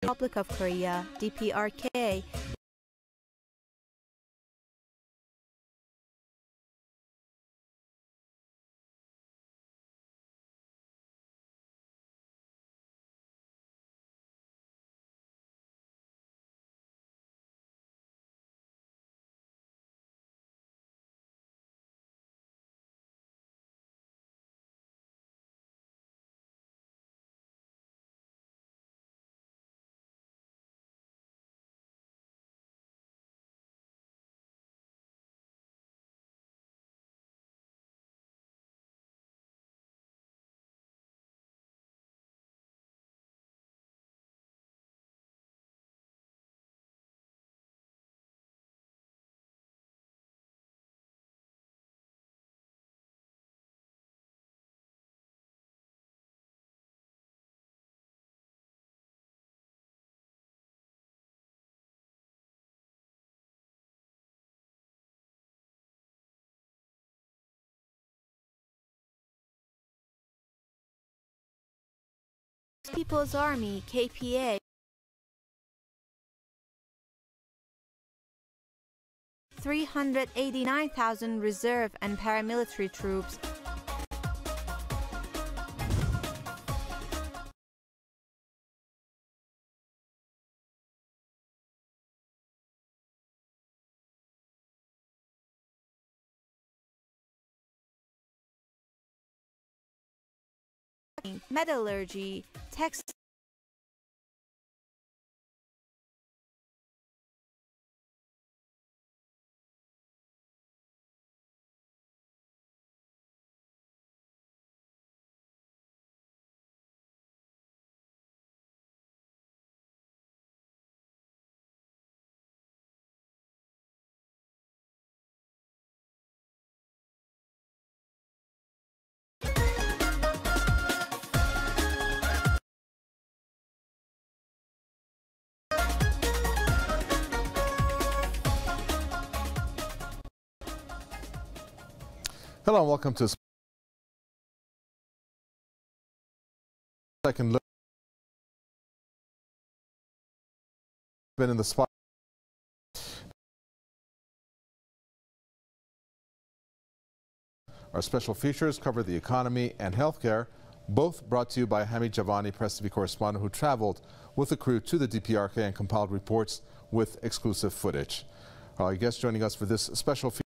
Republic of Korea, DPRK, People's Army, KPA, 389,000 reserve and paramilitary troops, metallurgy, textile, Hello and welcome to Second Look. Been in the spot. Our special features cover the economy and healthcare, both brought to you by Hamid Javani, PressTV correspondent who traveled with the crew to the DPRK and compiled reports with exclusive footage. Our guest joining us for this special feature,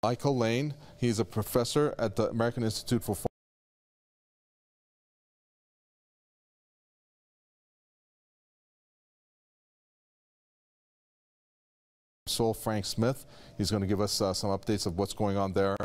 Michael Lane. He's a professor at the American Institute for Seoul, Frank Smith. He's going to give us some updates of what's going on there.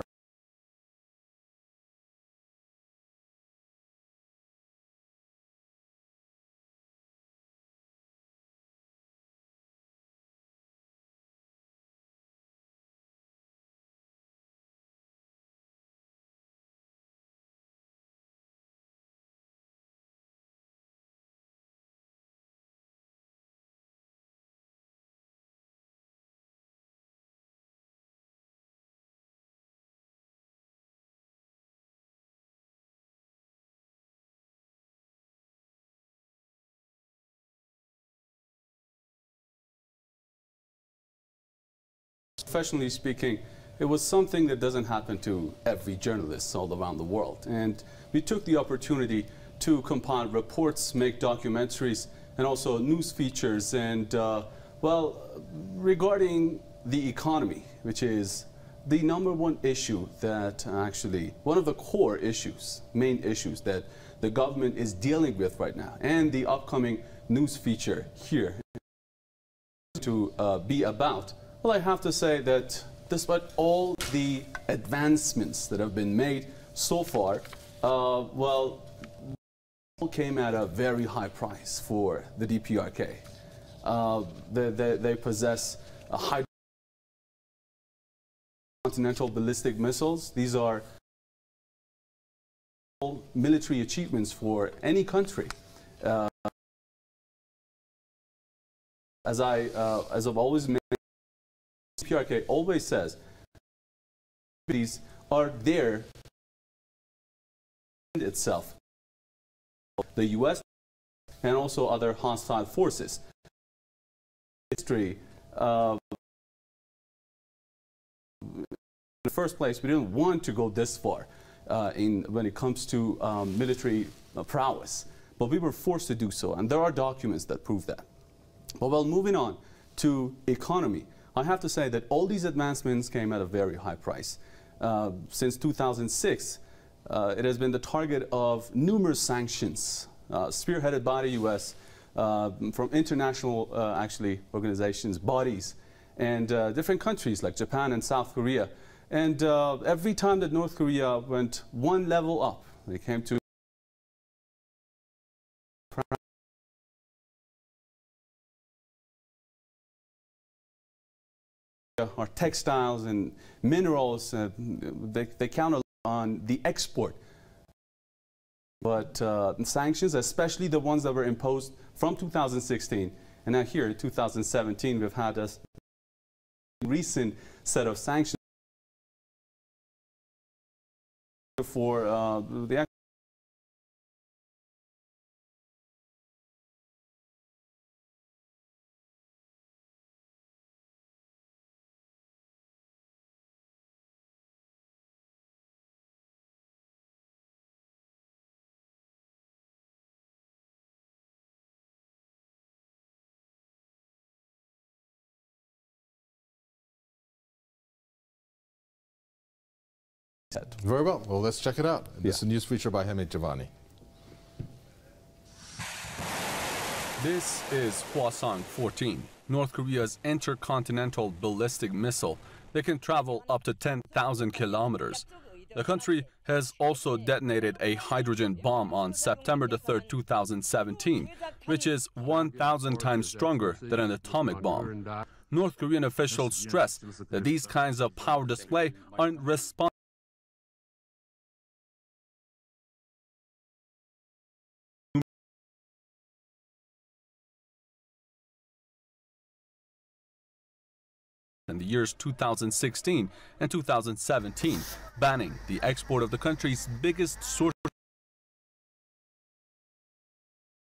Professionally speaking, it was something that doesn't happen to every journalist all around the world. And we took the opportunity to compile reports, make documentaries, and also news features. And, well, regarding the economy, which is the #1 issue that actually, one of the core issues, main issues that the government is dealing with right now, and the upcoming news feature here to be about. Well, I have to say that despite all the advancements that have been made so far, well, it came at a very high price for the DPRK. They possess a high continental ballistic missiles. These are military achievements for any country. As I've always mentioned, DPRK always says these are there itself. The U.S. and also other hostile forces. History. In the first place, we didn't want to go this far when it comes to military prowess, but we were forced to do so, and there are documents that prove that. But well, moving on to economy, I have to say that all these advancements came at a very high price. Since 2006, it has been the target of numerous sanctions, spearheaded by the U.S., from international organizations, bodies, and different countries like Japan and South Korea. And every time that North Korea went one level up, they came to our textiles and minerals. They count on the export. But sanctions, especially the ones that were imposed from 2016, and now here in 2017, we've had a recent set of sanctions for the Very well. Well, let's check it out. This is a news feature by Hamid Javani. This is Hwasong-14, North Korea's intercontinental ballistic missile that can travel up to 10,000 kilometers. The country has also detonated a hydrogen bomb on September 3, 2017, which is 1,000 times stronger than an atomic bomb. North Korean officials stress that these kinds of power display aren't responsible in the years 2016 and 2017, banning the export of the country's biggest source.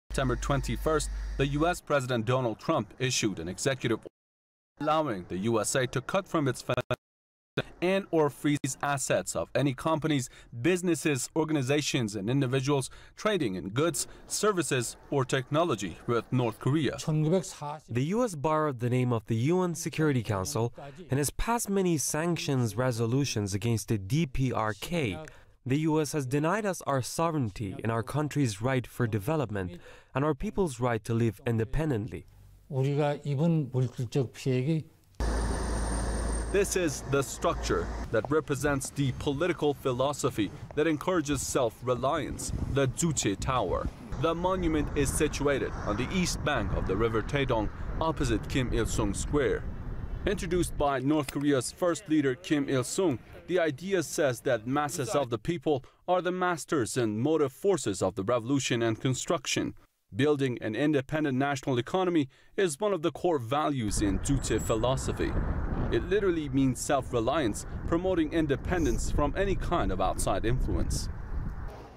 September 21st, the U.S. President Donald Trump issued an executive order allowing the USA to cut from its and or freeze assets of any companies, businesses, organizations, and individuals trading in goods, services, or technology with North Korea. The U.S. borrowed the name of the UN Security Council and has passed many sanctions resolutions against the DPRK. The U.S. has denied us our sovereignty and our country's right for development and our people's right to live independently. This is the structure that represents the political philosophy that encourages self-reliance, the Juche Tower. The monument is situated on the east bank of the river Taedong, opposite Kim Il-sung Square. Introduced by North Korea's first leader Kim Il-sung, the idea says that masses of the people are the masters and motive forces of the revolution and construction. Building an independent national economy is one of the core values in Juche philosophy. It literally means self-reliance, promoting independence from any kind of outside influence.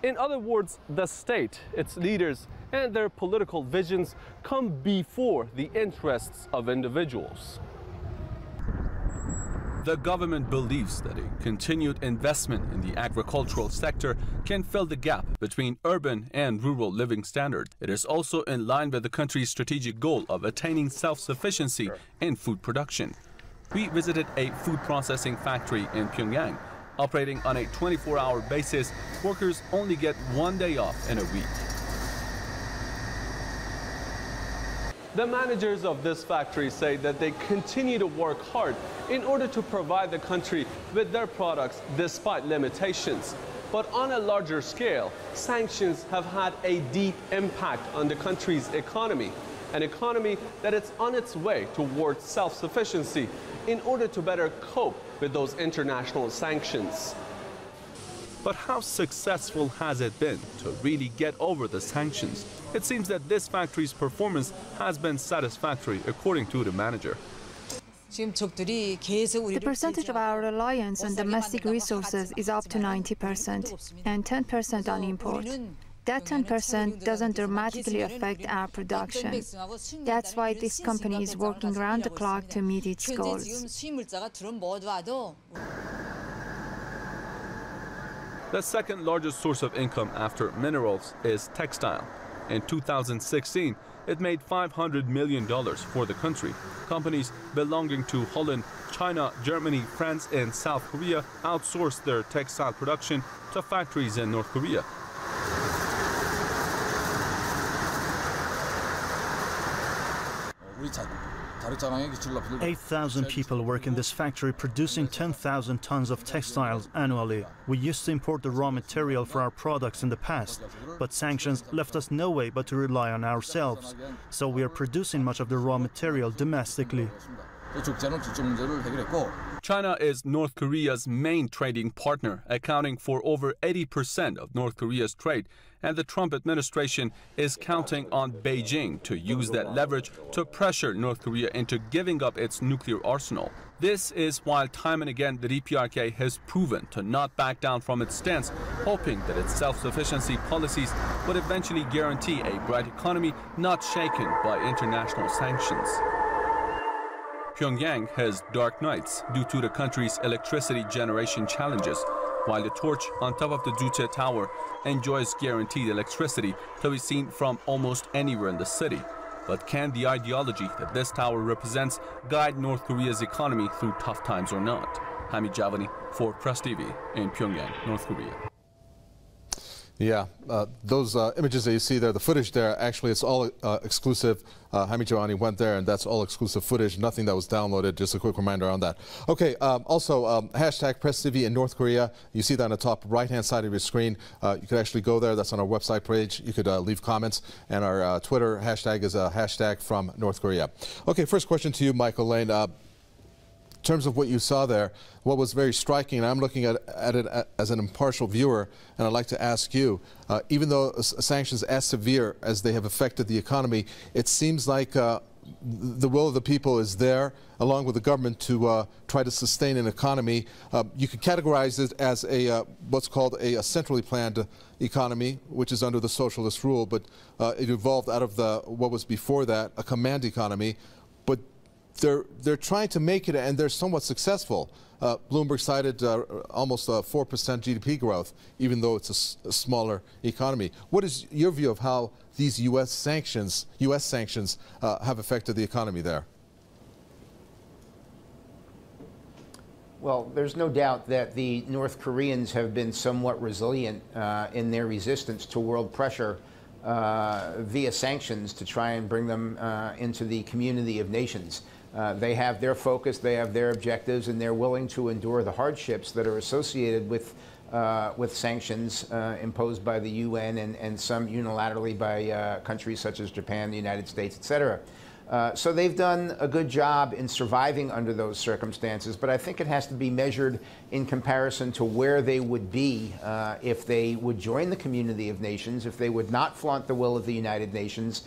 In other words, the state, its leaders, and their political visions come before the interests of individuals. The government believes that a continued investment in the agricultural sector can fill the gap between urban and rural living standards. It is also in line with the country's strategic goal of attaining self-sufficiency in food production. We visited a food processing factory in Pyongyang. Operating on a 24-hour basis, workers only get one day off in a week. The managers of this factory say that they continue to work hard in order to provide the country with their products despite limitations. But on a larger scale, sanctions have had a deep impact on the country's economy, an economy that is on its way towards self-sufficiency in order to better cope with those international sanctions. But how successful has it been to really get over the sanctions? It seems that this factory's performance has been satisfactory, according to the manager. The percentage of our reliance on domestic resources is up to 90% and 10% on imports. That 10% doesn't dramatically affect our production. That's why this company is working around the clock to meet its goals. The second largest source of income after minerals is textile. In 2016, it made $500 million for the country. Companies belonging to Holland, China, Germany, France, and South Korea outsourced their textile production to factories in North Korea. – 8,000 people work in this factory producing 10,000 tons of textiles annually. We used to import the raw material for our products in the past, but sanctions left us no way but to rely on ourselves. So we are producing much of the raw material domestically. China is North Korea's main trading partner, accounting for over 80% of North Korea's trade, and the Trump administration is counting on Beijing to use that leverage to pressure North Korea into giving up its nuclear arsenal. This is why time and again the DPRK has proven to not back down from its stance, hoping that its self-sufficiency policies would eventually guarantee a bright economy not shaken by international sanctions. Pyongyang has dark nights due to the country's electricity generation challenges, while the torch on top of the Juche Tower enjoys guaranteed electricity to be seen from almost anywhere in the city. But can the ideology that this tower represents guide North Korea's economy through tough times or not? Hamid Javani for PressTV in Pyongyang, North Korea. Yeah, those images that you see there, the footage there, actually it's all exclusive. Hamid Javani went there, and that's all exclusive footage, nothing that was downloaded. Just a quick reminder on that. Okay, also hashtag PressTV in North Korea. You see that on the top right-hand side of your screen. You could actually go there. That's on our website page. You could leave comments, and our Twitter hashtag is hashtag from North Korea. Okay, first question to you, Michael Lane. In terms of what you saw there, what was very striking, and I'm looking at it as an impartial viewer, and I'd like to ask you, even though sanctions as severe as they have affected the economy, it seems like the will of the people is there, along with the government, to try to sustain an economy. You could categorize it as a what's called a centrally planned economy, which is under the socialist rule, but it evolved out of what was before that, a command economy. But they're trying to make it, and they're somewhat successful. Bloomberg cited almost 4% GDP growth, even though it's a smaller economy. What is your view of how these U.S. sanctions have affected the economy there? Well, there's no doubt that the North Koreans have been somewhat resilient in their resistance to world pressure via sanctions to try and bring them into the community of nations. They have their focus, they have their objectives, and they're willing to endure the hardships that are associated with sanctions imposed by the UN and some unilaterally by countries such as Japan, the United States, etc. So they've done a good job in surviving under those circumstances, but I think it has to be measured in comparison to where they would be if they would join the community of nations, if they would not flaunt the will of the United Nations,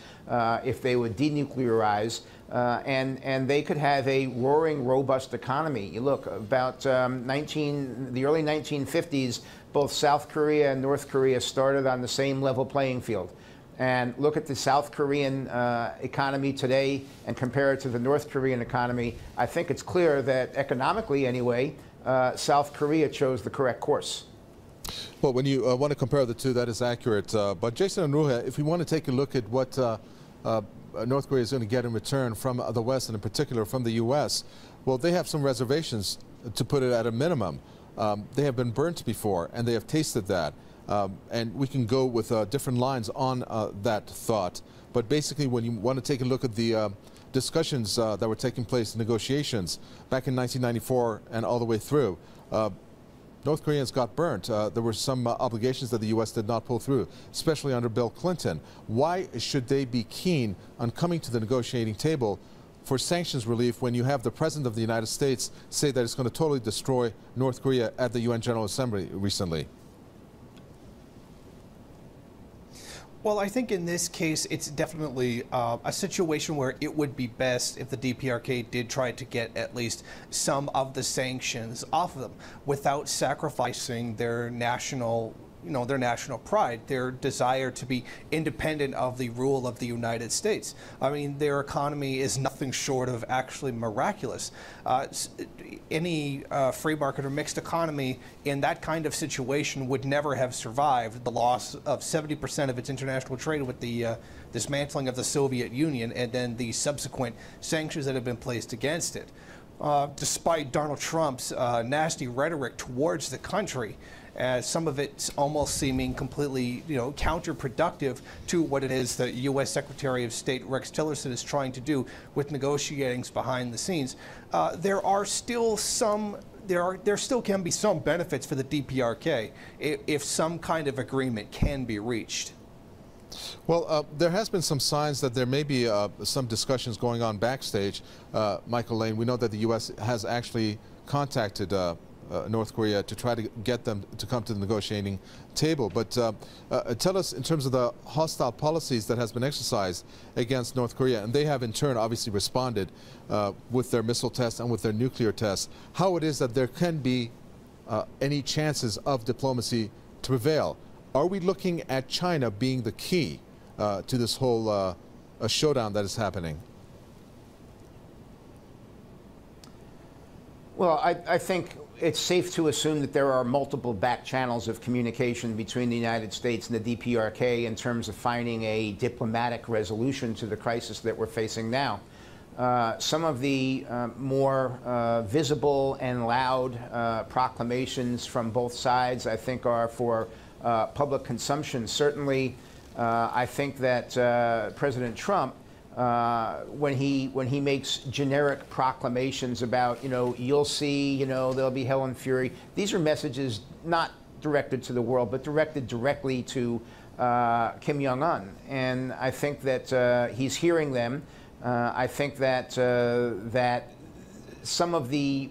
if they would denuclearize, and they could have a roaring, robust economy. You look, about the early 1950s, both South Korea and North Korea started on the same level playing field. And look at the South Korean economy today and compare it to the North Korean economy. I think it's clear that economically, anyway, South Korea chose the correct course. Well, when you want to compare the two, that is accurate. But Jason Unruhe, if we want to take a look at what North Korea is going to get in return from the West, and in particular from the U.S., well, they have some reservations, to put it at a minimum. They have been burnt before, and they have tasted that. And we can go with different lines on that thought. But basically, when you want to take a look at the discussions that were taking place, negotiations back in 1994 and all the way through, North Koreans got burnt. There were some obligations that the U.S. did not pull through, especially under Bill Clinton. Why should they be keen on coming to the negotiating table for sanctions relief when you have the President of the United States say that it's going to totally destroy North Korea at the UN General Assembly recently? Well, I think in this case, it's definitely a situation where it would be best if the DPRK did try to get at least some of the sanctions off of them without sacrificing their national, their national pride, their desire to be independent of the rule of the United States. I mean, their economy is nothing short of actually miraculous. Any free market or mixed economy in that kind of situation would never have survived the loss of 70% of its international trade with the dismantling of the Soviet Union and then the subsequent sanctions that have been placed against it. Despite Donald Trump's nasty rhetoric towards the country, some of it's almost seeming completely, counterproductive to what it is that U.S. Secretary of State Rex Tillerson is trying to do with negotiatings behind the scenes. There still can be some benefits for the DPRK if some kind of agreement can be reached. Well, there has been some signs that there may be some discussions going on backstage. Michael Lane, we know that the U.S. has actually contacted North Korea to try to get them to come to the negotiating table. But tell us, in terms of the hostile policies that has been exercised against North Korea, and they have in turn obviously responded with their missile tests and with their nuclear tests, how it is that there can be any chances of diplomacy to prevail. Are we looking at China being the key to this whole showdown that is happening? Well, I think it's safe to assume that there are multiple back channels of communication between the United States and the DPRK in terms of finding a diplomatic resolution to the crisis that we're facing now. Some of the more visible and loud proclamations from both sides, I think, are for public consumption. Certainly, I think that President Trump, when he makes generic proclamations about, you'll see, there'll be hell and fury, these are messages not directed to the world, but directed directly to Kim Jong-un. And I think that he's hearing them. I think that that some of the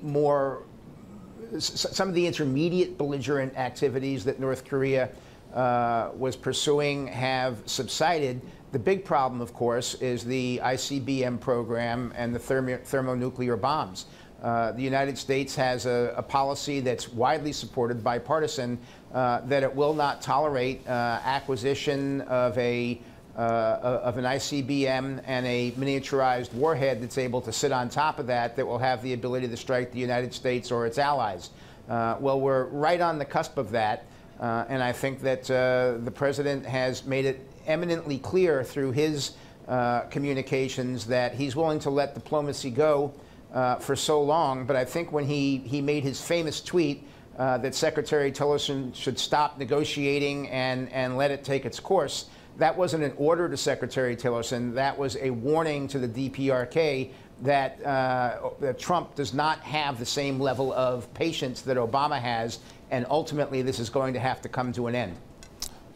intermediate belligerent activities that North Korea was pursuing have subsided. The big problem, of course, is the ICBM program and the thermonuclear bombs. The United States has a policy that's widely supported, bipartisan, that it will not tolerate acquisition of an ICBM and a miniaturized warhead that's able to sit on top of that will have the ability to strike the United States or its allies. Well, we're right on the cusp of that, and I think that the president has made it eminently clear through his communications that he's willing to let diplomacy go for so long. But I think when he made his famous tweet that Secretary Tillerson should stop negotiating and let it take its course, that wasn't an order to Secretary Tillerson. That was a warning to the DPRK that Trump does not have the same level of patience that Obama has, and ultimately this is going to have to come to an end.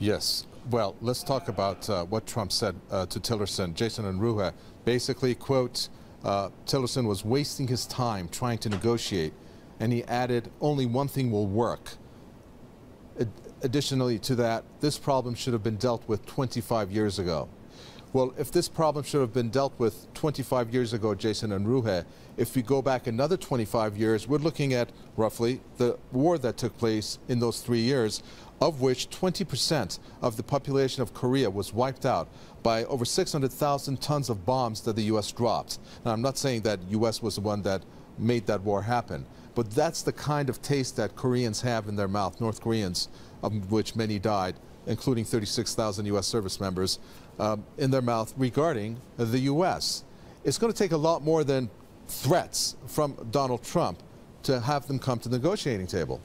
Yes. Well, let's talk about what Trump said to Tillerson. Jason Unruhe basically, quote, Tillerson was wasting his time trying to negotiate, and he added, only one thing will work. Additionally to that, this problem should have been dealt with 25 years ago. Well, if this problem should have been dealt with 25 years ago, Jason Unruhe, if we go back another 25 years, we're looking at roughly the war that took place in those 3 years, of which 20% of the population of Korea was wiped out by over 600,000 tons of bombs that the U.S. dropped. Now, I'm not saying that U.S. was the one that made that war happen, but that's the kind of taste that Koreans have in their mouth, North Koreans, of which many died, including 36,000 U.S. service members, in their mouth regarding the U.S. It's going to take a lot more than threats from Donald Trump to have them come to the negotiating table.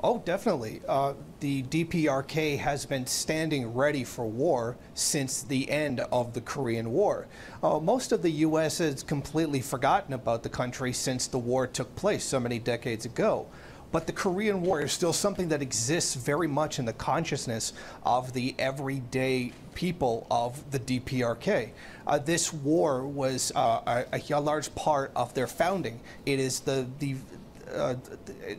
Oh, definitely. The DPRK has been standing ready for war since the end of the Korean War. Most of the U.S. has completely forgotten about the country since the war took place so many decades ago. But the Korean War is still something that exists very much in the consciousness of the everyday people of the DPRK. This war was a large part of their founding. It is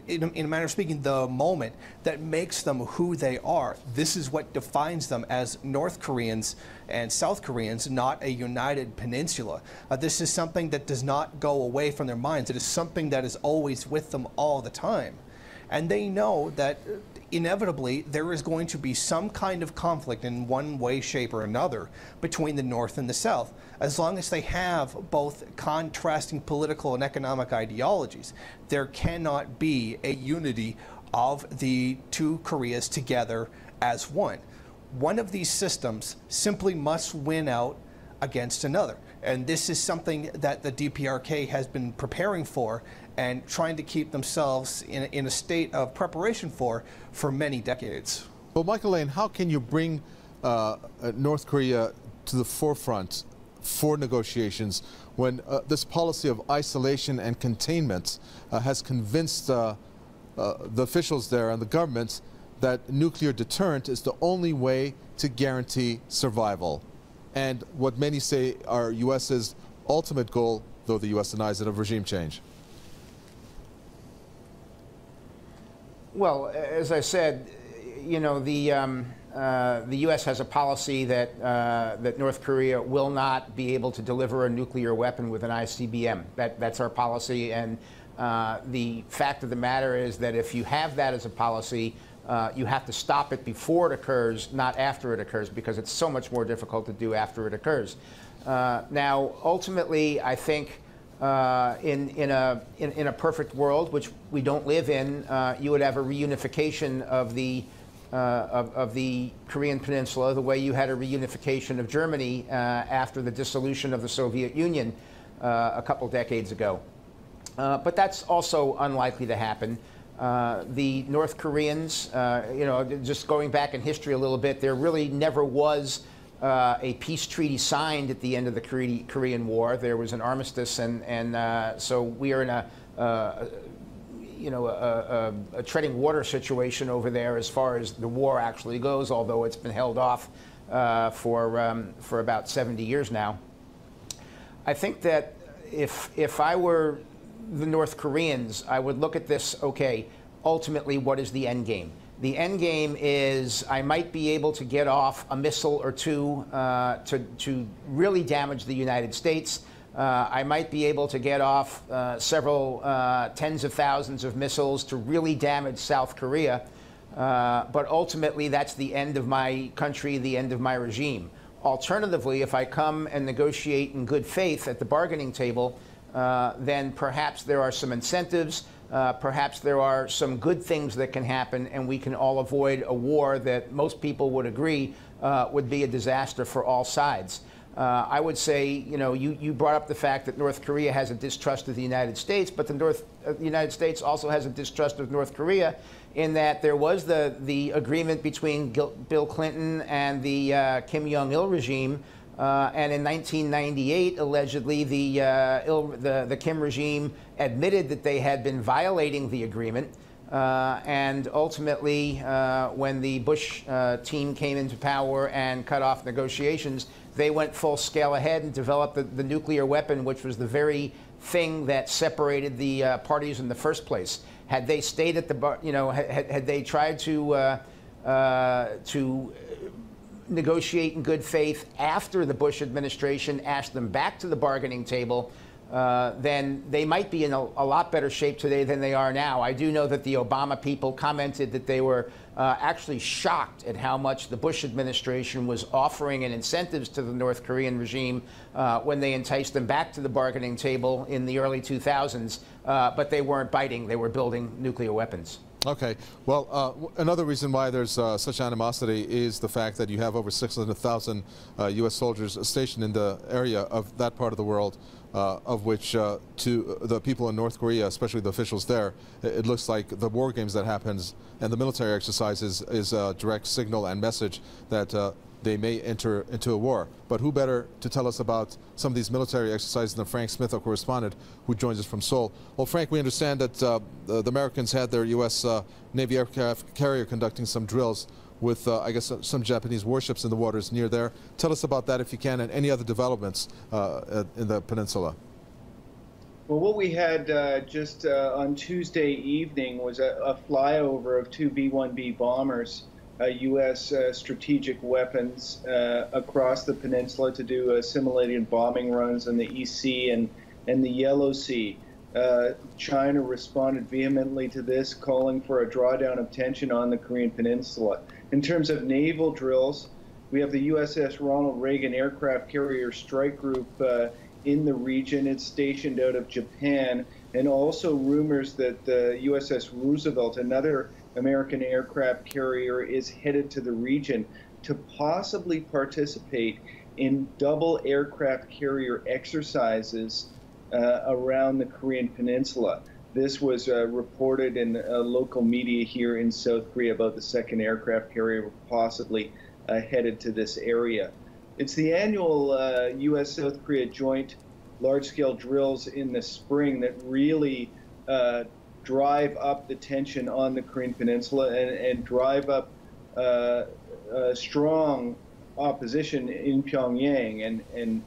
in a manner of speaking, the moment that makes them who they are. This is what defines them as North Koreans and South Koreans, not a united peninsula. This is something that does not go away from their minds. It is something that is always with them all the time. And they know that inevitably there is going to be some kind of conflict in one way, shape, or another between the North and the South, as long as they have both contrasting political and economic ideologies. There cannot be a unity of the two Koreas together as one. One of these systems simply must win out against another. And this is something that the DPRK has been preparing for and trying to keep themselves in a state of preparation for many decades. Well, Michael Lane, how can you bring North Korea to the forefront for negotiations when this policy of isolation and containment has convinced the officials there and the government that nuclear deterrent is the only way to guarantee survival? And what many say are U.S.'s ultimate goal, though the U.S. denies it, of regime change? Well, as I said, you know, the U.S. has a policy that that North Korea will not be able to deliver a nuclear weapon with an ICBM. That's our policy, and the fact of the matter is that if you have that as a policy, you have to stop it before it occurs, not after it occurs, because it's so much more difficult to do after it occurs. Now, ultimately, I think in a perfect world, which we don't live in, you would have a reunification of the Korean Peninsula, the way you had a reunification of Germany after the dissolution of the Soviet Union a couple decades ago. But that's also unlikely to happen. The North Koreans, you know, just going back in history a little bit, there really never was a peace treaty signed at the end of the Korean War. There was an armistice, and so we are in a treading water situation over there as far as the war actually goes, although it's been held off for about 70 years now. I think that if I were the North Koreans, I would look at this, okay, ultimately, what is the end game? The end game is I might be able to get off a missile or two to really damage the United States. I might be able to get off several tens of thousands of missiles to really damage South Korea. But ultimately, that's the end of my country, the end of my regime. Alternatively, if I come and negotiate in good faith at the bargaining table, then perhaps there are some incentives, perhaps there are some good things that can happen, and we can all avoid a war that most people would agree would be a disaster for all sides. I would say, you know, you brought up the fact that North Korea has a distrust of the United States, but the United States also has a distrust of North Korea, in that there was the agreement between Bill Clinton and the Kim Jong-il regime. And in 1998, allegedly, the Kim regime admitted that they had been violating the agreement. And ultimately, when the Bush team came into power and cut off negotiations, they went full scale ahead and developed the nuclear weapon, which was the very thing that separated the parties in the first place. Had they stayed at the, you know, had they tried to negotiate in good faith after the Bush administration asked them back to the bargaining table, then they might be in a lot better shape today than they are now. I do know that the Obama people commented that they were actually shocked at how much the Bush administration was offering in incentives to the North Korean regime when they enticed them back to the bargaining table in the early 2000s, but they weren't biting. They were building nuclear weapons. Okay. Well, another reason why there's such animosity is the fact that you have over 600,000 U.S. soldiers stationed in the area of that part of the world, of which to the people in North Korea, especially the officials there, it looks like the war games that happens and the military exercises is a direct signal and message that they may enter into a war. But who better to tell us about some of these military exercises than Frank Smith, our correspondent, who joins us from Seoul. Well, Frank, we understand that the Americans had their U.S. Navy aircraft carrier conducting some drills with, I guess, some Japanese warships in the waters near there. Tell us about that if you can, and any other developments in the peninsula. Well, what we had just on Tuesday evening was a flyover of two B-1B bombers, U.S. Strategic weapons, across the peninsula to do assimilated bombing runs in the East Sea and the Yellow Sea. China responded vehemently to this, calling for a drawdown of tension on the Korean Peninsula. In terms of naval drills, we have the USS Ronald Reagan aircraft carrier strike group in the region. It's stationed out of Japan, and also rumors that the USS Roosevelt, another American aircraft carrier, is headed to the region to possibly participate in double aircraft carrier exercises around the Korean Peninsula. This was reported in local media here in South Korea about the second aircraft carrier possibly headed to this area. It's the annual U.S.-South Korea joint large-scale drills in the spring that really drive up the tension on the Korean Peninsula and drive up strong opposition in Pyongyang. And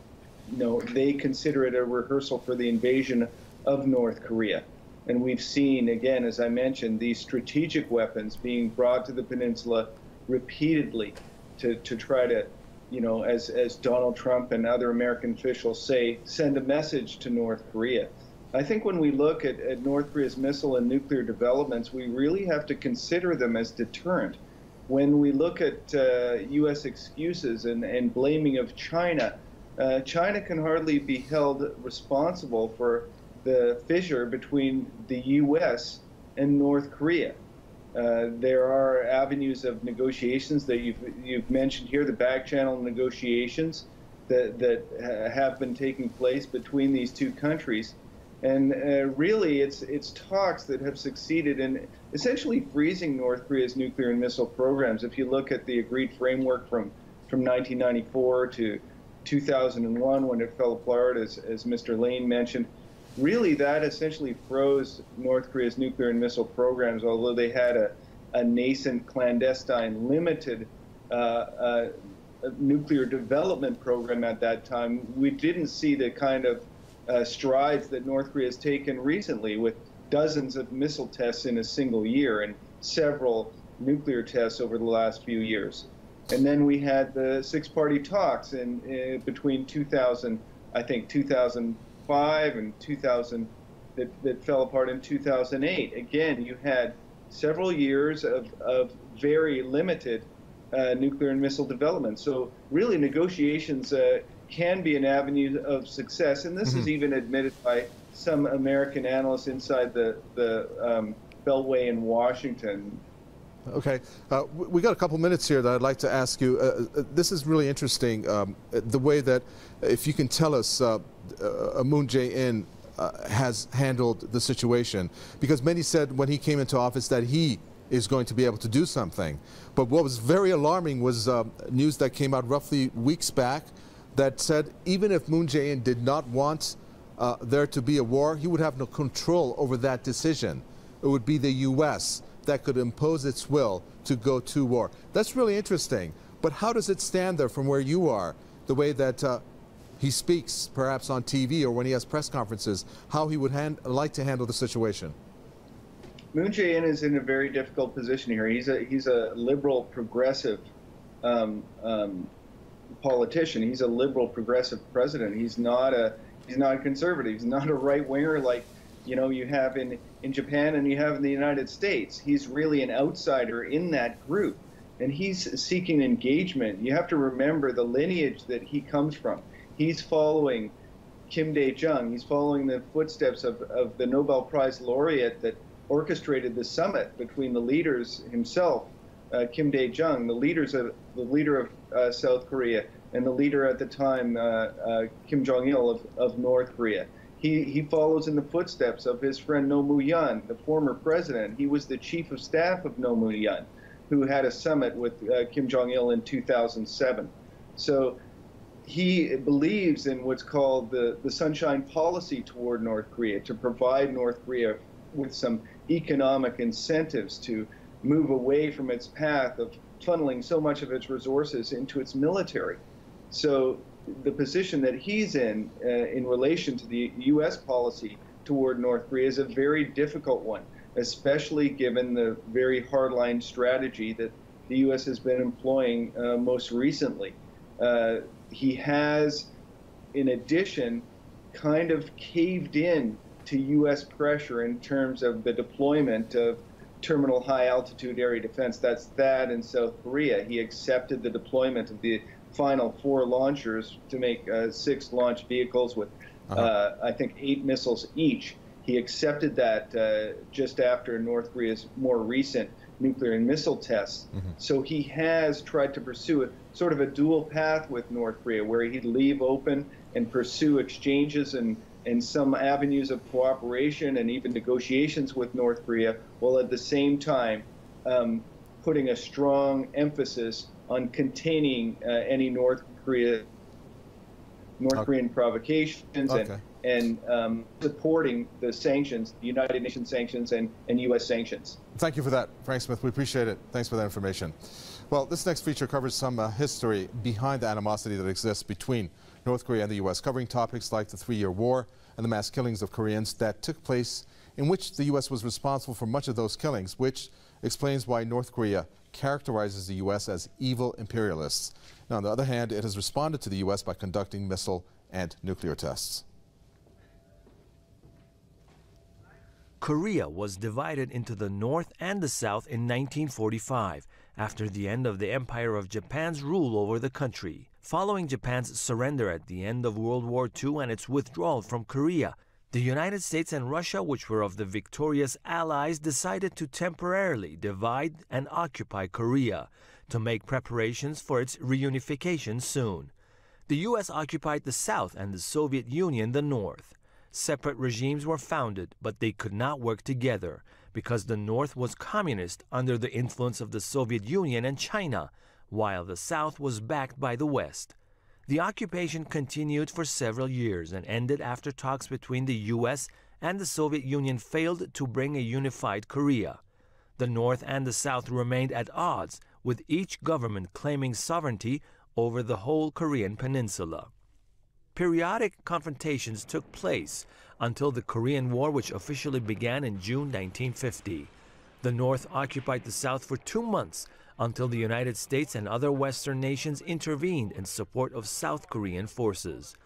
you know, they consider it a rehearsal for the invasion of North Korea. And we've seen, again, as I mentioned, these strategic weapons being brought to the peninsula repeatedly to try to, you know, as Donald Trump and other American officials say, send a message to North Korea. I think when we look at North Korea's missile and nuclear developments, we really have to consider them as deterrent. When we look at U.S. excuses and blaming of China, China can hardly be held responsible for the fissure between the U.S. and North Korea. There are avenues of negotiations that you've mentioned here, the back channel negotiations that have been taking place between these two countries. And really, it's talks that have succeeded in essentially freezing North Korea's nuclear and missile programs. If you look at the agreed framework from 1994 to 2001, when it fell apart, as Mr. Lane mentioned, really that essentially froze North Korea's nuclear and missile programs, although they had a nascent, clandestine, limited nuclear development program at that time. We didn't see the kind of strides that North Korea has taken recently, with dozens of missile tests in a single year and several nuclear tests over the last few years. And then we had the six-party talks in between 2005 and 2000 that fell apart in 2008. Again, you had several years of very limited nuclear and missile development. So really, negotiations can be an avenue of success, and this is even admitted by some American analysts inside the Beltway in Washington. Okay, we got a couple minutes here that I'd like to ask you. This is really interesting, the way that, if you can tell us, Moon Jae-in has handled the situation, because many said when he came into office that he is going to be able to do something. But what was very alarming was news that came out roughly weeks back that said even if Moon Jae-in did not want there to be a war, he would have no control over that decision. It would be the U.S. that could impose its will to go to war. That's really interesting. But how does it stand there from where you are, the way that he speaks perhaps on TV or when he has press conferences, how he would like to handle the situation? Moon Jae-in is in a very difficult position here. He's a liberal progressive politician. He's a liberal progressive president. He's not a conservative. He's not a right winger like, you know, you have in Japan and you have in the United States. He's really an outsider in that group, and he's seeking engagement. You have to remember the lineage that he comes from. He's following Kim Dae-jung. He's following the footsteps of the Nobel Prize laureate that orchestrated the summit between the leaders himself, Kim Dae-jung, the leader of South Korea, and the leader at the time, Kim Jong-il of North Korea. He follows in the footsteps of his friend Roh Moo-hyun, the former president. He was the chief of staff of Roh Moo-hyun, who had a summit with Kim Jong-il in 2007. So he believes in what's called the Sunshine Policy toward North Korea, to provide North Korea with some economic incentives to move away from its path of funneling so much of its resources into its military. So the position that he's in relation to the U.S. policy toward North Korea is a very difficult one, especially given the very hardline strategy that the U.S. has been employing most recently. He has, in addition, kind of caved in to U.S. pressure in terms of the deployment of terminal high-altitude area defense. That's THAAD in South Korea. He accepted the deployment of the final 4 launchers to make 6 launch vehicles with, I think, 8 missiles each. He accepted that just after North Korea's more recent nuclear and missile tests. So he has tried to pursue sort of a dual path with North Korea, where he'd leave open and pursue exchanges and some avenues of cooperation and even negotiations with North Korea, while at the same time putting a strong emphasis on containing any North Korean provocations and supporting the sanctions, the United Nations sanctions and U.S. sanctions. Thank you for that, Frank Smith. We appreciate it. Thanks for that information. Well, this next feature covers some history behind the animosity that exists between North Korea and the U.S., covering topics like the 3-year war and the mass killings of Koreans that took place, in which the U.S. was responsible for much of those killings, which explains why North Korea characterizes the U.S. as evil imperialists. Now, on the other hand, it has responded to the U.S. by conducting missile and nuclear tests. Korea was divided into the North and the South in 1945, after the end of the Empire of Japan's rule over the country. Following Japan's surrender at the end of World War II and its withdrawal from Korea, the United States and Russia, which were of the victorious Allies, decided to temporarily divide and occupy Korea to make preparations for its reunification soon. The U.S. occupied the South and the Soviet Union the North. Separate regimes were founded, but they could not work together because the North was communist under the influence of the Soviet Union and China, while the South was backed by the West. The occupation continued for several years and ended after talks between the U.S. and the Soviet Union failed to bring a unified Korea. The North and the South remained at odds, with each government claiming sovereignty over the whole Korean peninsula. Periodic confrontations took place until the Korean War, which officially began in June 1950. The North occupied the South for 2 months until the United States and other Western nations intervened in support of South Korean forces.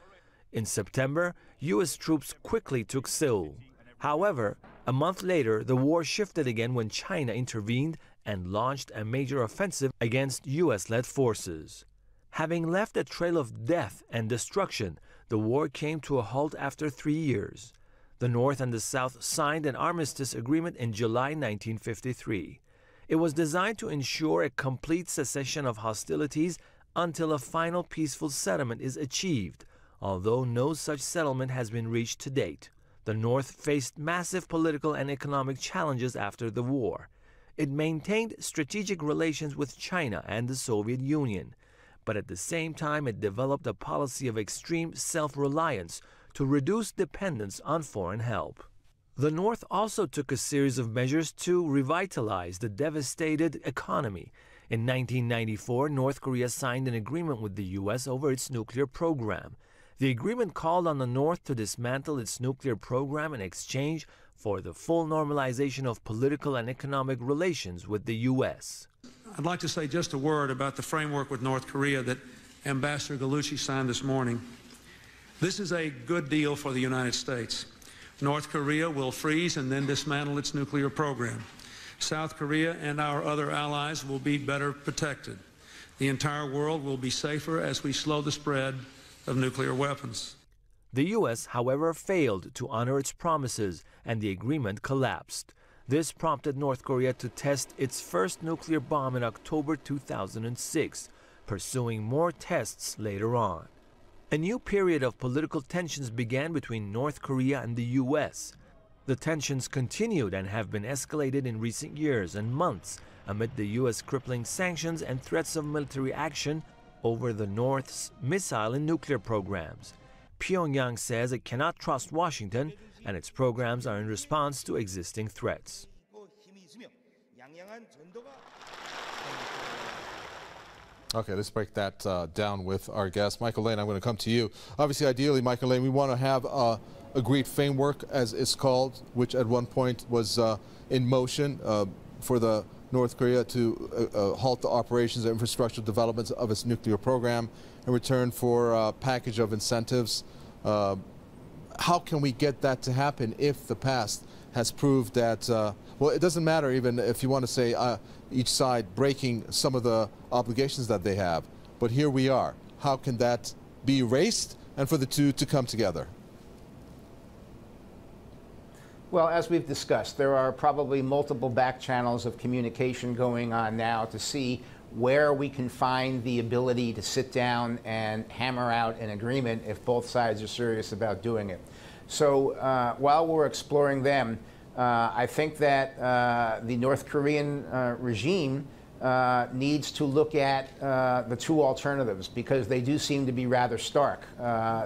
In September, U.S. troops quickly took Seoul. However, a month later, the war shifted again when China intervened and launched a major offensive against U.S.-led forces. Having left a trail of death and destruction, the war came to a halt after 3 years. The North and the South signed an armistice agreement in July 1953. It was designed to ensure a complete cessation of hostilities until a final peaceful settlement is achieved, although no such settlement has been reached to date. The North faced massive political and economic challenges after the war. It maintained strategic relations with China and the Soviet Union, but at the same time it developed a policy of extreme self-reliance to reduce dependence on foreign help. The North also took a series of measures to revitalize the devastated economy. In 1994, North Korea signed an agreement with the U.S. over its nuclear program. The agreement called on the North to dismantle its nuclear program in exchange for the full normalization of political and economic relations with the U.S. I'd like to say just a word about the framework with North Korea that Ambassador Gallucci signed this morning. This is a good deal for the United States. North Korea will freeze and then dismantle its nuclear program. South Korea and our other allies will be better protected. The entire world will be safer as we slow the spread of nuclear weapons. The U.S., however, failed to honor its promises, and the agreement collapsed. This prompted North Korea to test its first nuclear bomb in October 2006, pursuing more tests later on. A new period of political tensions began between North Korea and the U.S. The tensions continued and have been escalated in recent years and months amid the U.S. crippling sanctions and threats of military action over the North's missile and nuclear programs. Pyongyang says it cannot trust Washington, and its programs are in response to existing threats. Okay, let's break that down with our guest. Michael Lane, I'm going to come to you. Obviously, ideally, Michael Lane, we want to have a agreed framework, as it's called, which at one point was in motion for the North Korea to halt the operations and infrastructure developments of its nuclear program in return for a package of incentives. How can we get that to happen if the past has proved that, well, it doesn't matter even if you want to say each side breaking some of the obligations that they have, but here we are. How can that be erased and for the two to come together? Well, as we've discussed, there are probably multiple back channels of communication going on now to see where we can find the ability to sit down and hammer out an agreement if both sides are serious about doing it. So while we're exploring them, I think that the North Korean regime needs to look at the two alternatives because they do seem to be rather stark.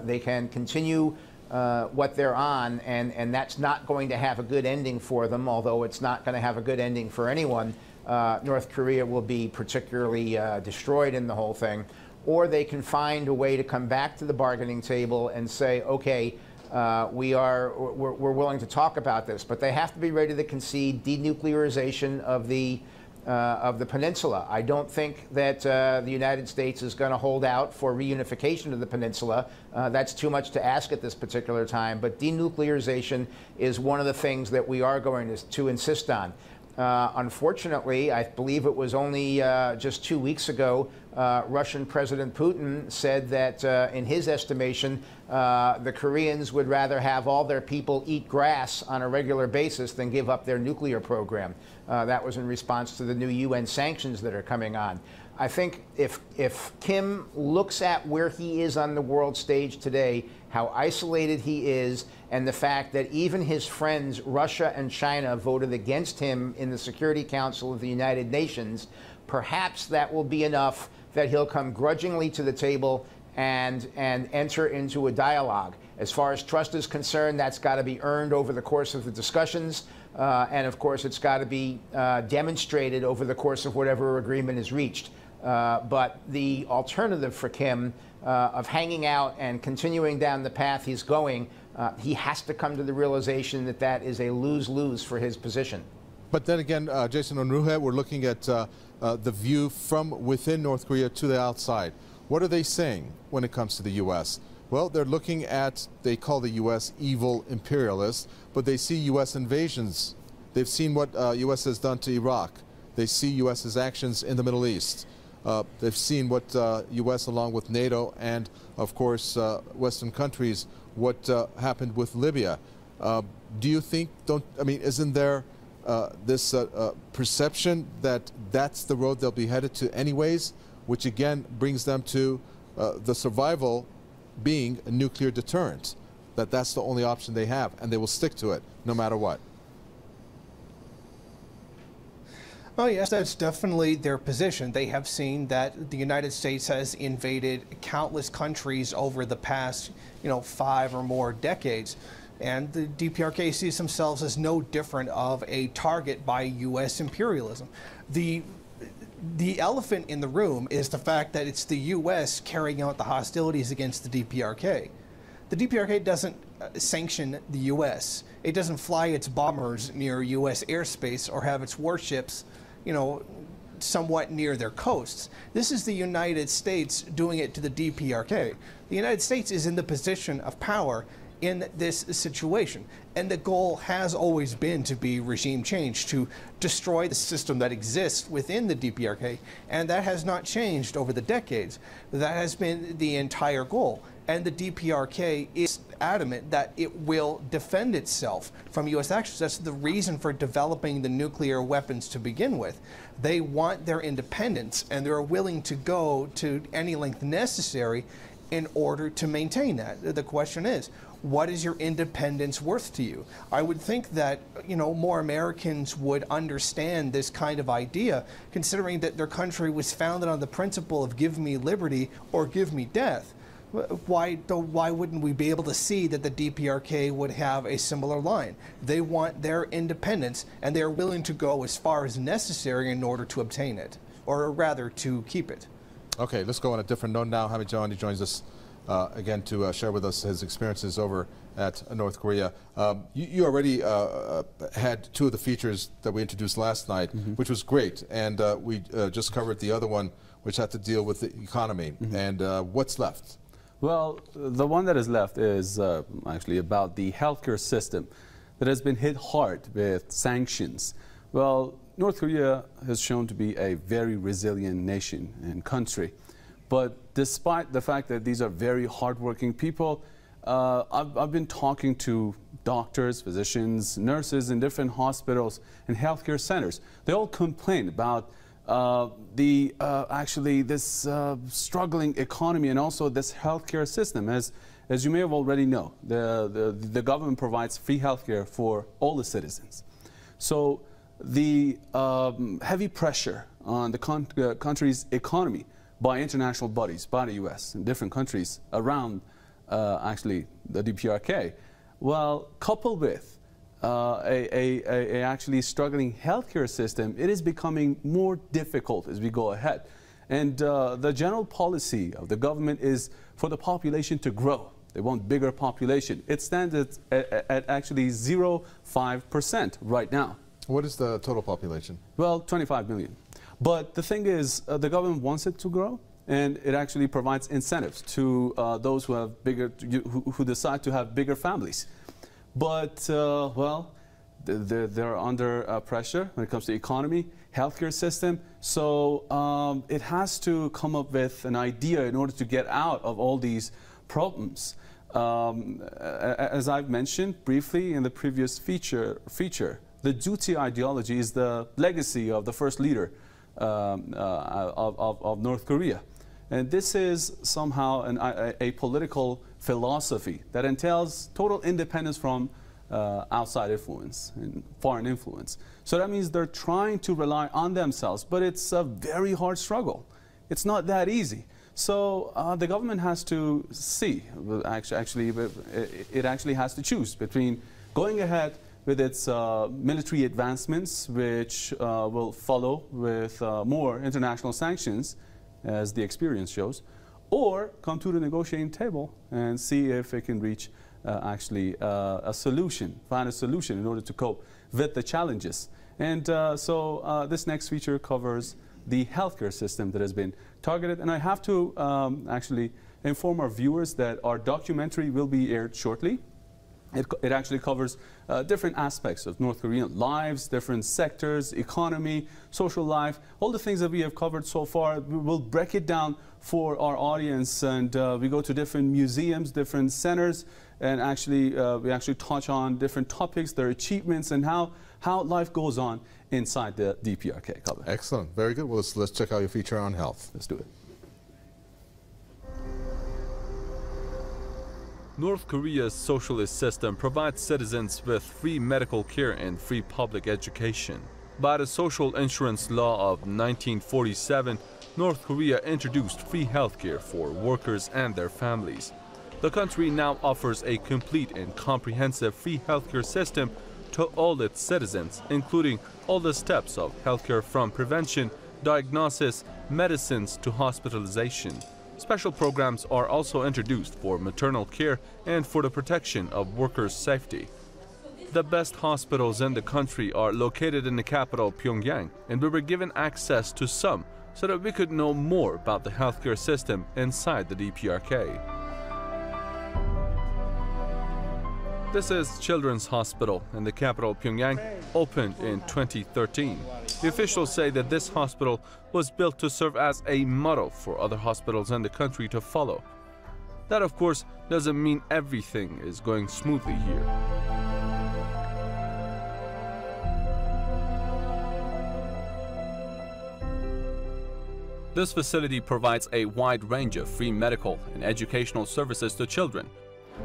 They can continue what they're on, and that's not going to have a good ending for them, although it's not going to have a good ending for anyone. North Korea will be particularly destroyed in the whole thing. Or they can find a way to come back to the bargaining table and say, okay, we're willing to talk about this, but they have to be ready to concede denuclearization of the peninsula. I don't think that the United States is going to hold out for reunification of the peninsula. That's too much to ask at this particular time, but denuclearization is one of the things that we are going to insist on. Unfortunately, I believe it was only just 2 weeks ago, Russian President Putin said that, in his estimation, the Koreans would rather have all their people eat grass on a regular basis than give up their nuclear program. That was in response to the new UN sanctions that are coming on. I think if Kim looks at where he is on the world stage today, how isolated he is, and the fact that even his friends, Russia and China, voted against him in the Security Council of the United Nations, perhaps that will be enough that he'll come grudgingly to the table and enter into a dialogue. As far as trust is concerned, that's got to be earned over the course of the discussions. And of course, it's got to be demonstrated over the course of whatever agreement is reached. But the alternative for Kim of hanging out and continuing down the path he's going, he has to come to the realization that that is a lose-lose for his position. But then again, Jason Unruhe, we're looking at the view from within North Korea to the outside. What are they saying when it comes to the U.S.? Well, they're looking at, they call the U.S. evil imperialists, but they see U.S. invasions. They've seen what U.S. has done to Iraq. They see U.S.'s actions in the Middle East. They've seen what U.S. along with NATO and, of course, Western countries, what happened with Libya. Do you think, isn't there this perception that that's the road they'll be headed to anyways, which again brings them to the survival being a nuclear deterrent, that that's the only option they have, and they will stick to it no matter what? Oh yes, that's definitely their position. They have seen that the United States has invaded countless countries over the past, 5 or more decades. And the DPRK sees themselves as no different of a target by U.S. imperialism. The elephant in the room is the fact that it's the U.S. carrying out the hostilities against the DPRK. The DPRK doesn't sanction the U.S. It doesn't fly its bombers near U.S. airspace or have its warships, somewhat near their coasts. This is the United States doing it to the DPRK. The United States is in the position of power in this situation. And the goal has always been to be regime change, to destroy the system that exists within the DPRK. And that has not changed over the decades. That has been the entire goal. And the DPRK is adamant that it will defend itself from U.S. actions. That's the reason for developing the nuclear weapons to begin with. They want their independence, and they're willing to go to any length necessary in order to maintain that. The question is, what is your independence worth to you? I would think that, more Americans would understand this kind of idea, considering that their country was founded on the principle of give me liberty or give me death. Why wouldn't we be able to see that the DPRK would have a similar line? They want their independence, and they're willing to go as far as necessary in order to obtain it, or rather to keep it. Okay, let's go on a different note now. Hamid Jawani joins us again to share with us his experiences over at North Korea. You already had two of the features that we introduced last night, which was great, and we just covered the other one, which had to deal with the economy. And what's left? Well, the one that is left is actually about the healthcare system that has been hit hard with sanctions. Well, North Korea has shown to be a very resilient nation and country. But despite the fact that these are very hardworking people, I've been talking to doctors, physicians, nurses in different hospitals and healthcare centers. They all complain about this struggling economy and also this healthcare system. As you may have already know, the government provides free healthcare for all the citizens. So the heavy pressure on the country's economy by international bodies, by the U.S. and different countries around actually the DPRK, well, coupled with a actually struggling healthcare system, it is becoming more difficult as we go ahead. And the general policy of the government is for the population to grow. They want bigger population. It stands at actually 0.5% right now. What is the total population? Well, 25 million. But the thing is, the government wants it to grow, and it actually provides incentives to those who have who decide to have bigger families. But, well, they're under pressure when it comes to economy, healthcare system. So it has to come up with an idea in order to get out of all these problems. As I've mentioned briefly in the previous feature, the duty ideology is the legacy of the first leader of North Korea. And this is somehow a political philosophy that entails total independence from outside influence and foreign influence. So that means they're trying to rely on themselves, but it's a very hard struggle. It's not that easy. So the government has to see, it actually has to choose between going ahead with its military advancements, which will follow with more international sanctions, as the experience shows, or come to the negotiating table and see if it can reach a solution, find a solution in order to cope with the challenges. And so this next feature covers the healthcare system that has been targeted. And I have to actually inform our viewers that our documentary will be aired shortly. It actually covers different aspects of North Korean lives, different sectors, economy, social life, all the things that we have covered so far. We will break it down for our audience, and we go to different museums, different centers, and we actually touch on different topics, their achievements, and how life goes on inside the DPRK cover. Excellent. Very good. Well, let's check out your feature on health. Let's do it. North Korea's socialist system provides citizens with free medical care and free public education. By the Social Insurance Law of 1947, North Korea introduced free healthcare for workers and their families. The country now offers a complete and comprehensive free healthcare system to all its citizens, including all the steps of healthcare from prevention, diagnosis, medicines to hospitalization. Special programs are also introduced for maternal care and for the protection of workers' safety. The best hospitals in the country are located in the capital, Pyongyang, and we were given access to some so that we could know more about the healthcare system inside the DPRK. This is Children's Hospital in the capital, Pyongyang, opened in 2013. The officials say that this hospital was built to serve as a model for other hospitals in the country to follow. That, of course, doesn't mean everything is going smoothly here. This facility provides a wide range of free medical and educational services to children.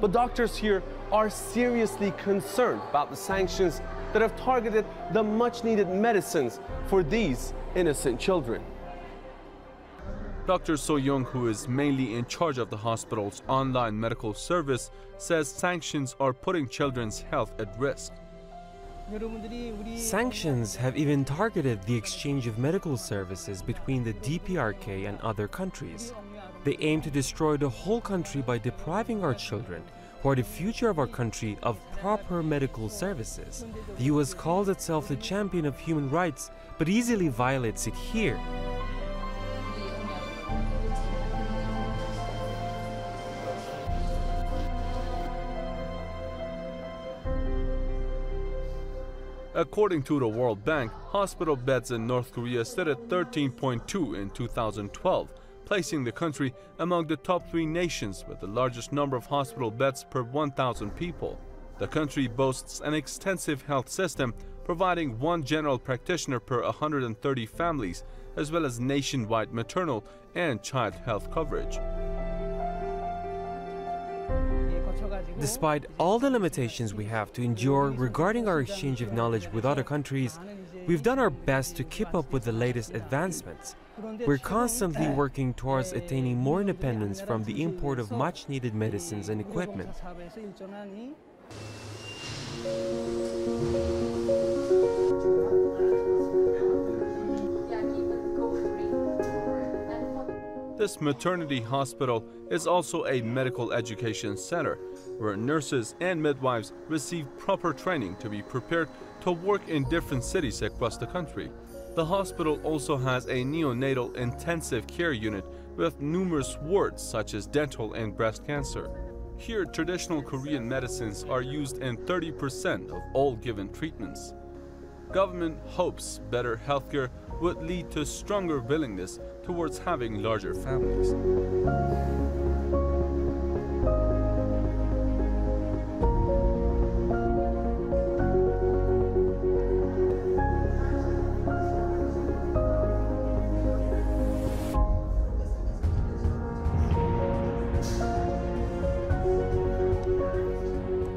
But doctors here are seriously concerned about the sanctions that have targeted the much-needed medicines for these innocent children. Dr. So Young, who is mainly in charge of the hospital's online medical service, says sanctions are putting children's health at risk. Sanctions have even targeted the exchange of medical services between the DPRK and other countries. They aim to destroy the whole country by depriving our children, who are the future of our country, of proper medical services. The US calls itself the champion of human rights, but easily violates it here. According to the World Bank, hospital beds in North Korea stood at 13.2 in 2012, placing the country among the top 3 nations with the largest number of hospital beds per 1,000 people. The country boasts an extensive health system, providing 1 general practitioner per 130 families, as well as nationwide maternal and child health coverage. Despite all the limitations we have to endure regarding our exchange of knowledge with other countries, we've done our best to keep up with the latest advancements. We're constantly working towards attaining more independence from the import of much-needed medicines and equipment. This maternity hospital is also a medical education center, where nurses and midwives receive proper training to be prepared to work in different cities across the country. The hospital also has a neonatal intensive care unit with numerous wards such as dental and breast cancer. Here, traditional Korean medicines are used in 30% of all given treatments. Government hopes better healthcare would lead to stronger willingness towards having larger families.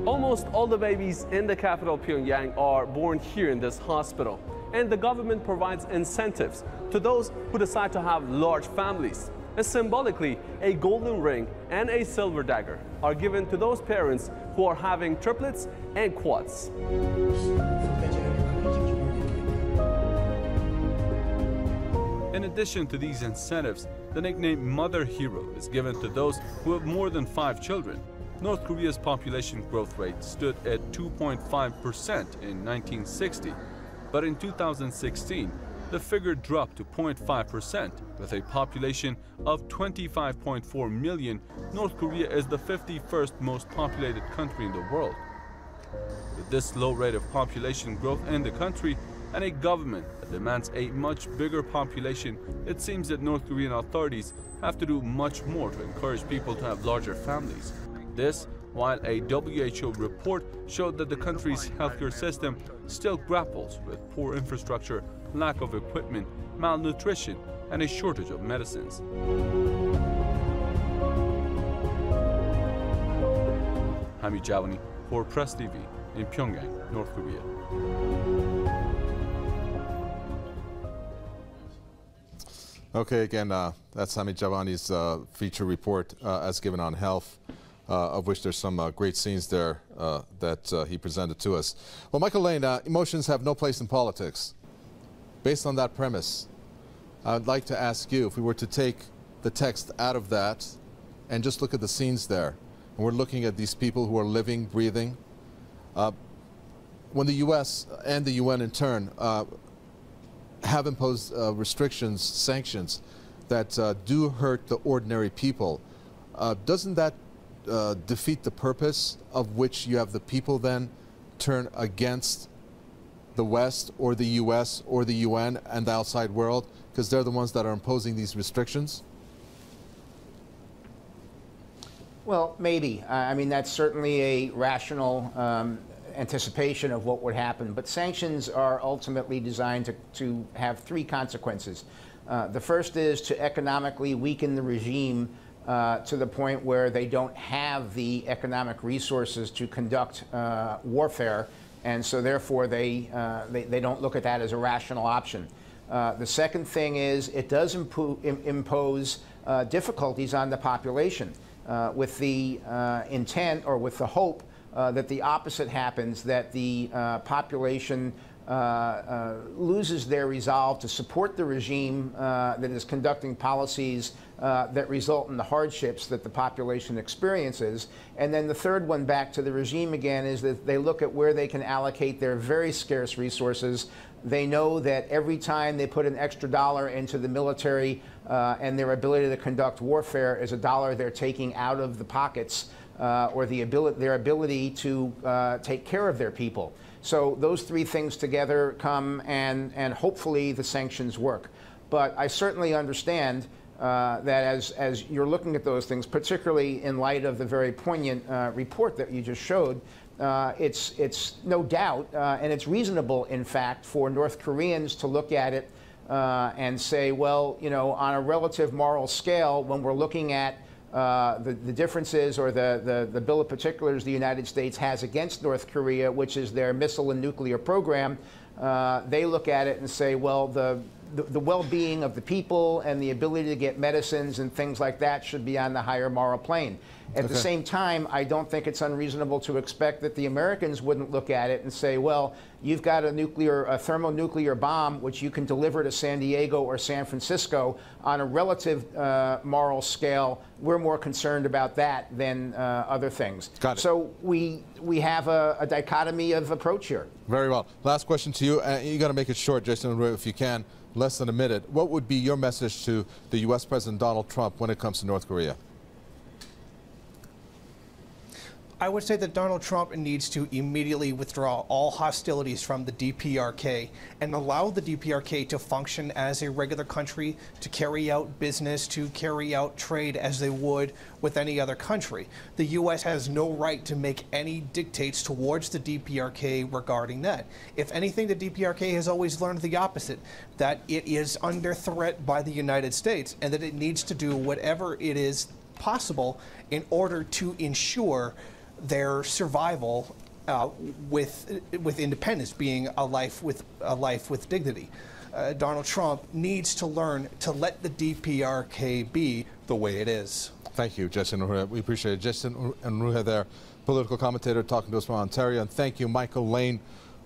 Almost all the babies in the capital Pyongyang are born here in this hospital, and the government provides incentives to those who decide to have large families. And symbolically, a golden ring and a silver dagger are given to those parents who are having triplets and quads. In addition to these incentives, the nickname Mother Hero is given to those who have more than 5 children. North Korea's population growth rate stood at 2.5% in 1960, but in 2016, the figure dropped to 0.5%. With a population of 25.4 million, North Korea is the 51st most populated country in the world. With this low rate of population growth in the country and a government that demands a much bigger population, it seems that North Korean authorities have to do much more to encourage people to have larger families. This, while a WHO report showed that the country's healthcare system still grapples with poor infrastructure, lack of equipment, malnutrition, and a shortage of medicines. Hami Javani for PressTV in Pyongyang, North Korea. Okay, again, that's Hami Javani's feature report as given on health. Of which there's some great scenes there that he presented to us. Well, Michael Lane, emotions have no place in politics. Based on that premise, I'd like to ask you, if we were to take the text out of that and just look at the scenes there, and we're looking at these people who are living, breathing, when the U.S. and the UN in turn have imposed restrictions, sanctions that do hurt the ordinary people, doesn't that defeat the purpose of which you have the people then turn against the West or the US or the UN and the outside world, because they're the ones that are imposing these restrictions? Well, maybe. I mean, that's certainly a rational anticipation of what would happen. But sanctions are ultimately designed to have 3 consequences. The first is to economically weaken the regime to the point where they don't have the economic resources to conduct warfare, and so therefore they don't look at that as a rational option. The second thing is it does impose difficulties on the population with the intent or with the hope that the opposite happens, that the population loses their resolve to support the regime that is conducting policies that result in the hardships that the population experiences. And then the third one, back to the regime again, is that they look at where they can allocate their very scarce resources. They know that every time they put an extra dollar into the military and their ability to conduct warfare is a dollar they're taking out of the pockets or their ability to take care of their people. So those three things together come, and hopefully the sanctions work. But I certainly understand that as you're looking at those things, particularly in light of the very poignant report that you just showed, it's no doubt, and it's reasonable, in fact, for North Koreans to look at it and say, well, you know, on a relative moral scale, when we're looking at the differences or the bill of particulars the United States has against North Korea, which is their missile and nuclear program, they look at it and say, well, the well-being of the people and the ability to get medicines and things like that should be on the higher moral plane. At the same time, I don't think it's unreasonable to expect that the Americans wouldn't look at it and say, well, you've got a thermonuclear bomb which you can deliver to San Diego or San Francisco. On a relative moral scale, we're more concerned about that than other things. Got it. So we have a dichotomy of approach here. Very well. Last question to you. You got to make it short, Jason, if you can. Less than a minute. What would be your message to the U.S. President Donald Trump when it comes to North Korea? I would say that Donald Trump needs to immediately withdraw all hostilities from the DPRK and allow the DPRK to function as a regular country, to carry out business, to carry out trade as they would with any other country. The U.S. has no right to make any dictates towards the DPRK regarding that. If anything, the DPRK has always learned the opposite, that it is under threat by the United States and that it needs to do whatever it is possible in order to ensure their survival with independence, being a life with dignity. Donald Trump needs to learn to let the DPRK be the way it is. Thank you, Jason Unruhe. We appreciate it. Jason Unruhe there, political commentator, talking to us from Ontario. And thank you, Michael Lane,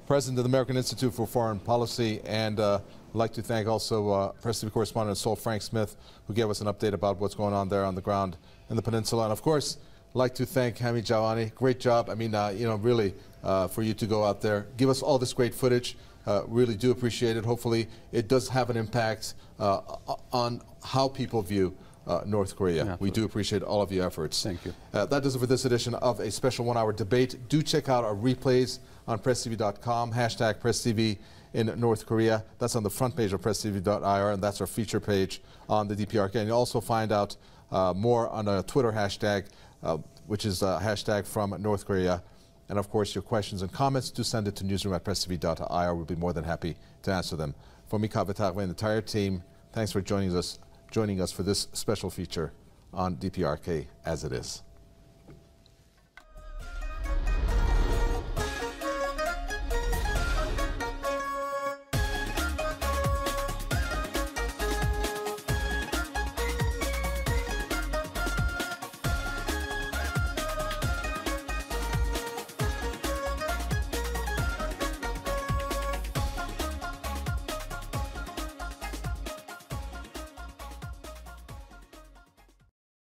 president of the American Institute for Foreign Policy. And I'd like to thank also PressTV correspondent Sol Frank Smith, who gave us an update about what's going on there on the ground in the peninsula. And of course, I'd like to thank Hamid Jawani. Great job. I mean, you know, really, for you to go out there, give us all this great footage. Really do appreciate it. Hopefully, it does have an impact on how people view North Korea. Yeah, we do appreciate all of your efforts. Thank you. That does it for this edition of a special one-hour debate. Do check out our replays on PressTV.com, hashtag PressTV in North Korea. That's on the front page of PressTV.ir, and that's our feature page on the DPRK. And you'll also find out more on a Twitter hashtag, which is hashtag from North Korea. And of course, your questions and comments, do send it to newsroom@presstv.ir. We'll be more than happy to answer them. For Mika Vitagwe and the entire team, thanks for joining us for this special feature on DPRK As It Is.